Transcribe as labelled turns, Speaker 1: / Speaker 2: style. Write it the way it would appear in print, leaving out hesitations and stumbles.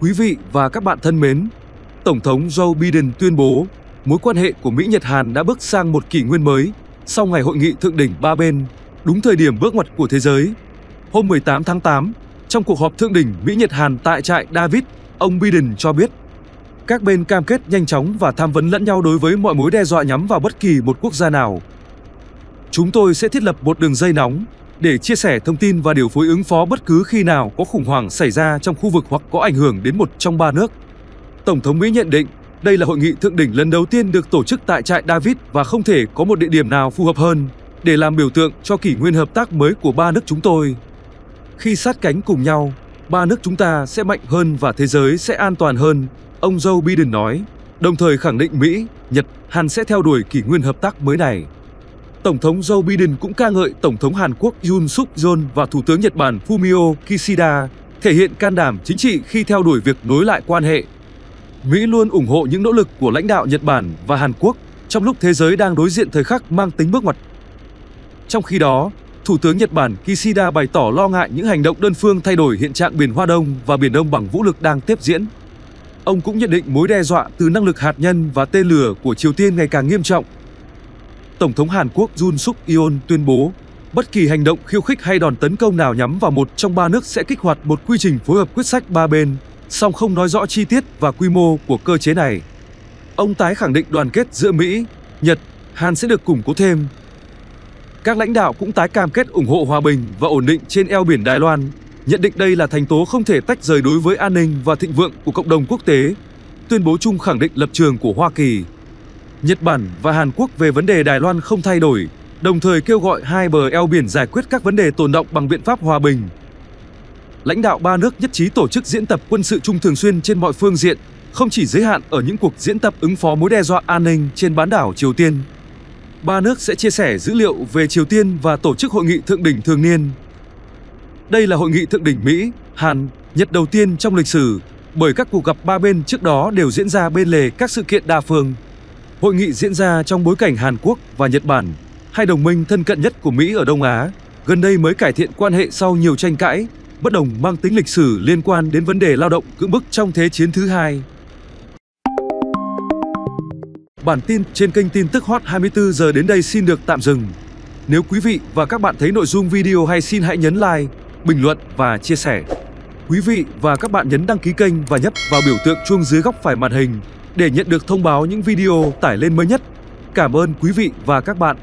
Speaker 1: Quý vị và các bạn thân mến, Tổng thống Joe Biden tuyên bố mối quan hệ của Mỹ-Nhật-Hàn đã bước sang một kỷ nguyên mới sau ngày hội nghị thượng đỉnh ba bên, đúng thời điểm bước ngoặt của thế giới. Hôm 18 tháng 8, trong cuộc họp thượng đỉnh Mỹ-Nhật-Hàn tại trại David, ông Biden cho biết các bên cam kết nhanh chóng và tham vấn lẫn nhau đối với mọi mối đe dọa nhắm vào bất kỳ một quốc gia nào. Chúng tôi sẽ thiết lập một đường dây nóng để chia sẻ thông tin và điều phối ứng phó bất cứ khi nào có khủng hoảng xảy ra trong khu vực hoặc có ảnh hưởng đến một trong ba nước. Tổng thống Mỹ nhận định đây là hội nghị thượng đỉnh lần đầu tiên được tổ chức tại trại David và không thể có một địa điểm nào phù hợp hơn để làm biểu tượng cho kỷ nguyên hợp tác mới của ba nước chúng tôi. Khi sát cánh cùng nhau, ba nước chúng ta sẽ mạnh hơn và thế giới sẽ an toàn hơn, ông Joe Biden nói, đồng thời khẳng định Mỹ, Nhật, Hàn sẽ theo đuổi kỷ nguyên hợp tác mới này. Tổng thống Joe Biden cũng ca ngợi Tổng thống Hàn Quốc Yoon Suk Yeol và Thủ tướng Nhật Bản Fumio Kishida thể hiện can đảm chính trị khi theo đuổi việc nối lại quan hệ. Mỹ luôn ủng hộ những nỗ lực của lãnh đạo Nhật Bản và Hàn Quốc trong lúc thế giới đang đối diện thời khắc mang tính bước ngoặt. Trong khi đó, Thủ tướng Nhật Bản Kishida bày tỏ lo ngại những hành động đơn phương thay đổi hiện trạng Biển Hoa Đông và Biển Đông bằng vũ lực đang tiếp diễn. Ông cũng nhận định mối đe dọa từ năng lực hạt nhân và tên lửa của Triều Tiên ngày càng nghiêm trọng. Tổng thống Hàn Quốc Yoon Suk Yeol tuyên bố, bất kỳ hành động khiêu khích hay đòn tấn công nào nhắm vào một trong ba nước sẽ kích hoạt một quy trình phối hợp quyết sách ba bên, song không nói rõ chi tiết và quy mô của cơ chế này. Ông tái khẳng định đoàn kết giữa Mỹ, Nhật, Hàn sẽ được củng cố thêm. Các lãnh đạo cũng tái cam kết ủng hộ hòa bình và ổn định trên eo biển Đài Loan, nhận định đây là thành tố không thể tách rời đối với an ninh và thịnh vượng của cộng đồng quốc tế. Tuyên bố chung khẳng định lập trường của Hoa Kỳ, Nhật Bản và Hàn Quốc về vấn đề Đài Loan không thay đổi, đồng thời kêu gọi hai bờ eo biển giải quyết các vấn đề tồn đọng bằng biện pháp hòa bình. Lãnh đạo ba nước nhất trí tổ chức diễn tập quân sự chung thường xuyên trên mọi phương diện, không chỉ giới hạn ở những cuộc diễn tập ứng phó mối đe dọa an ninh trên bán đảo Triều Tiên. Ba nước sẽ chia sẻ dữ liệu về Triều Tiên và tổ chức hội nghị thượng đỉnh thường niên. Đây là hội nghị thượng đỉnh Mỹ, Hàn, Nhật đầu tiên trong lịch sử, bởi các cuộc gặp ba bên trước đó đều diễn ra bên lề các sự kiện đa phương. Hội nghị diễn ra trong bối cảnh Hàn Quốc và Nhật Bản, hai đồng minh thân cận nhất của Mỹ ở Đông Á, gần đây mới cải thiện quan hệ sau nhiều tranh cãi, bất đồng mang tính lịch sử liên quan đến vấn đề lao động cưỡng bức trong Thế chiến thứ hai. Bản tin trên kênh tin tức Hot 24 giờ đến đây xin được tạm dừng. Nếu quý vị và các bạn thấy nội dung video hay xin hãy nhấn like, bình luận và chia sẻ. Quý vị và các bạn nhấn đăng ký kênh và nhấp vào biểu tượng chuông dưới góc phải màn hình để nhận được thông báo những video tải lên mới nhất. Cảm ơn quý vị và các bạn.